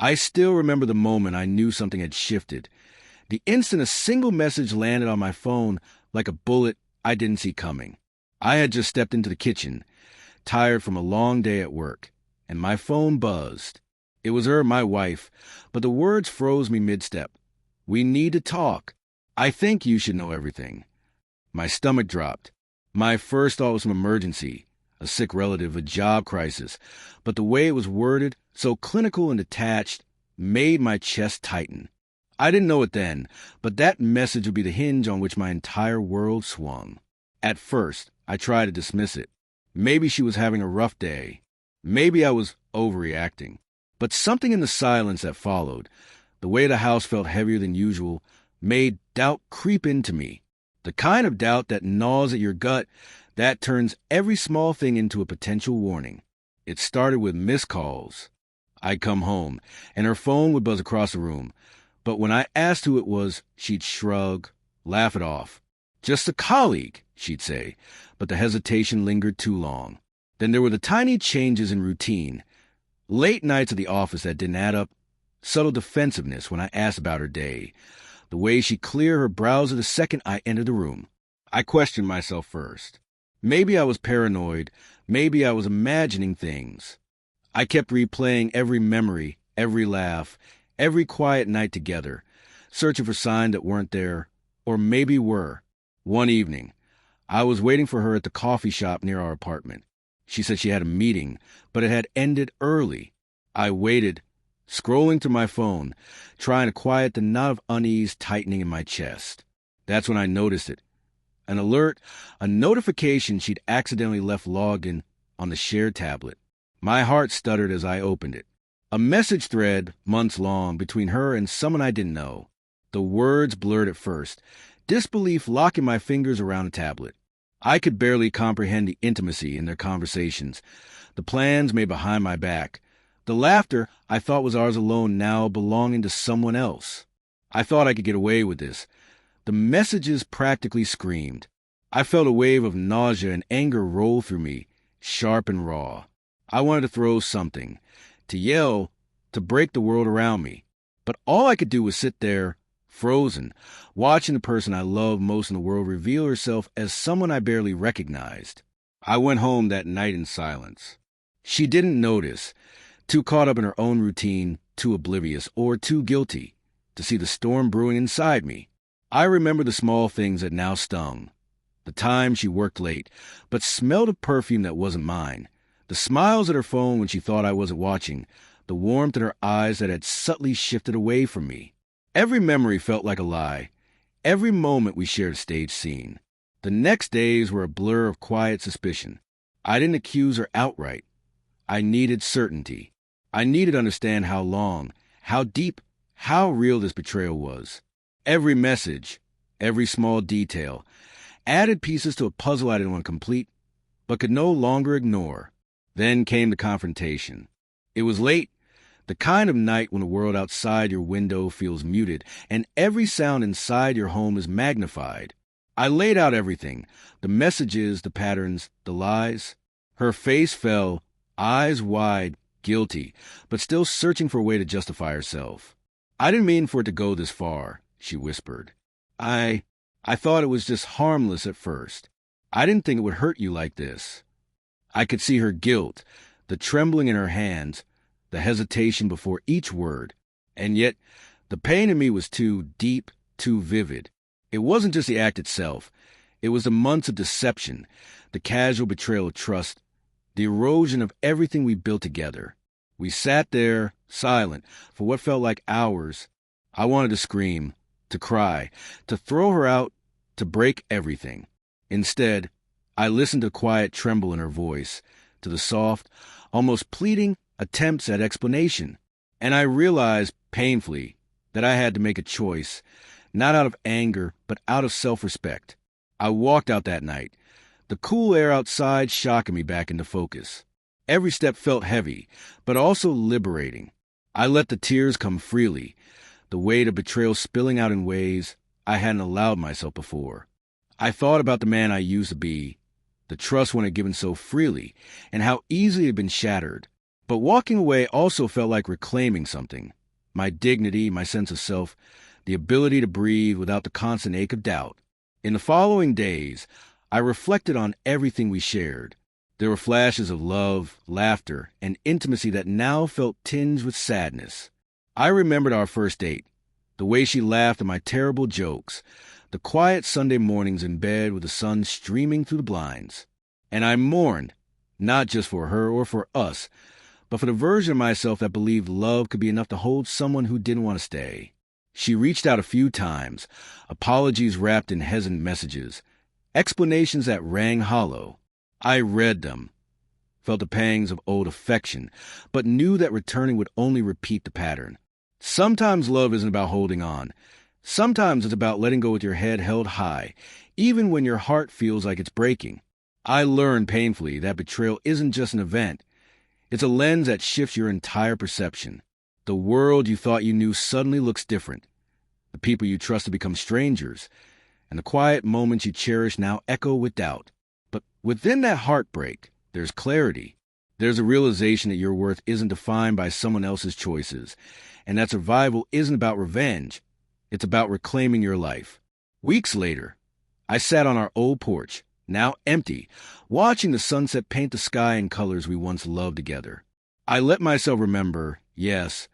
I still remember the moment I knew something had shifted. The instant a single message landed on my phone like a bullet I didn't see coming. I had just stepped into the kitchen, tired from a long day at work, and my phone buzzed. It was her, my wife, but the words froze me mid-step. "We need to talk. I think you should know everything." My stomach dropped. My first thought was an emergency, a sick relative, a job crisis, but the way it was worded, so clinical and detached, made my chest tighten. I didn't know it then, but that message would be the hinge on which my entire world swung. At first, I tried to dismiss it. Maybe she was having a rough day. Maybe I was overreacting. But something in the silence that followed, the way the house felt heavier than usual, made doubt creep into me. The kind of doubt that gnaws at your gut, that turns every small thing into a potential warning. It started with missed calls. I'd come home, and her phone would buzz across the room. But when I asked who it was, she'd shrug, laugh it off. "Just a colleague," she'd say, but the hesitation lingered too long. Then there were the tiny changes in routine. Late nights at the office that didn't add up, subtle defensiveness when I asked about her day, the way she'd clear her browser the second I entered the room. I questioned myself first. Maybe I was paranoid. Maybe I was imagining things. I kept replaying every memory, every laugh, every quiet night together, searching for signs that weren't there, or maybe were. One evening, I was waiting for her at the coffee shop near our apartment. She said she had a meeting, but it had ended early. I waited, scrolling through my phone, trying to quiet the knot of unease tightening in my chest. That's when I noticed it. An alert, a notification she'd accidentally left logged in on the shared tablet. My heart stuttered as I opened it. A message thread, months long, between her and someone I didn't know. The words blurred at first, disbelief locking my fingers around the tablet. I could barely comprehend the intimacy in their conversations, the plans made behind my back, the laughter I thought was ours alone now belonging to someone else. I thought I could get away with this. The messages practically screamed. I felt a wave of nausea and anger roll through me, sharp and raw. I wanted to throw something, to yell, to break the world around me. But all I could do was sit there, frozen, watching the person I loved most in the world reveal herself as someone I barely recognized. I went home that night in silence. She didn't notice, too caught up in her own routine, too oblivious, or too guilty to see the storm brewing inside me. I remember the small things that now stung. The time she worked late, but smelled a perfume that wasn't mine. The smiles at her phone when she thought I wasn't watching. The warmth in her eyes that had subtly shifted away from me. Every memory felt like a lie. Every moment we shared a stage scene. The next days were a blur of quiet suspicion. I didn't accuse her outright. I needed certainty. I needed to understand how long, how deep, how real this betrayal was. Every message, every small detail, added pieces to a puzzle I didn't want to complete, but could no longer ignore. Then came the confrontation. It was late, the kind of night when the world outside your window feels muted and every sound inside your home is magnified. I laid out everything, the messages, the patterns, the lies. Her face fell, eyes wide, guilty, but still searching for a way to justify herself. "I didn't mean for it to go this far," she whispered. I thought it was just harmless at first. I didn't think it would hurt you like this." I could see her guilt, the trembling in her hands, the hesitation before each word. And yet, the pain in me was too deep, too vivid. It wasn't just the act itself. It was the months of deception, the casual betrayal of trust, the erosion of everything we built together. We sat there, silent, for what felt like hours. I wanted to scream, to cry, to throw her out, to break everything. Instead, I listened to the quiet tremble in her voice, to the soft, almost pleading attempts at explanation. And I realized, painfully, that I had to make a choice, not out of anger, but out of self-respect. I walked out that night, the cool air outside shocking me back into focus. Every step felt heavy, but also liberating. I let the tears come freely, the weight of betrayal spilling out in ways I hadn't allowed myself before. I thought about the man I used to be, the trust one had given so freely, and how easily it had been shattered. But walking away also felt like reclaiming something. My dignity, my sense of self, the ability to breathe without the constant ache of doubt. In the following days, I reflected on everything we shared. There were flashes of love, laughter, and intimacy that now felt tinged with sadness. I remembered our first date, the way she laughed at my terrible jokes, the quiet Sunday mornings in bed with the sun streaming through the blinds. And I mourned, not just for her or for us, but for the version of myself that believed love could be enough to hold someone who didn't want to stay. She reached out a few times, apologies wrapped in hesitant messages, explanations that rang hollow. I read them, felt the pangs of old affection, but knew that returning would only repeat the pattern. Sometimes love isn't about holding on. Sometimes it's about letting go with your head held high, even when your heart feels like it's breaking. I learned painfully that betrayal isn't just an event. It's a lens that shifts your entire perception. The world you thought you knew suddenly looks different. The people you trusted become strangers, and the quiet moments you cherish now echo with doubt. But within that heartbreak, there's clarity. There's a realization that your worth isn't defined by someone else's choices, and that survival isn't about revenge. It's about reclaiming your life. Weeks later, I sat on our old porch, now empty, watching the sunset paint the sky in colors we once loved together. I let myself remember, yes,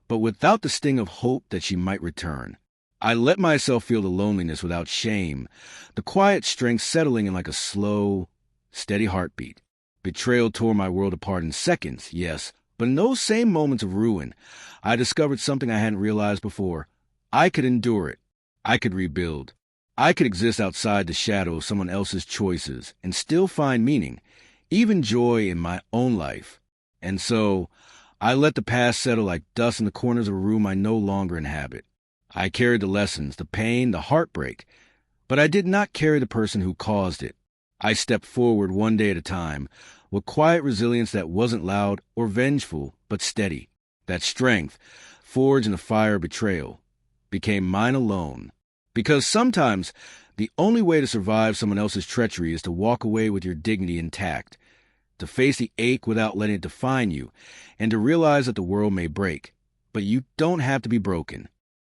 but without the sting of hope that she might return. I let myself feel the loneliness without shame, the quiet strength settling in like a slow, steady heartbeat. Betrayal tore my world apart in seconds, yes, but in those same moments of ruin, I discovered something I hadn't realized before. I could endure it. I could rebuild. I could exist outside the shadow of someone else's choices and still find meaning, even joy in my own life. And so, I let the past settle like dust in the corners of a room I no longer inhabit. I carried the lessons, the pain, the heartbreak, but I did not carry the person who caused it. I stepped forward one day at a time, with quiet resilience that wasn't loud or vengeful, but steady. That strength, forged in the fire of betrayal, became mine alone. Because sometimes, the only way to survive someone else's treachery is to walk away with your dignity intact, to face the ache without letting it define you, and to realize that the world may break, but you don't have to be broken.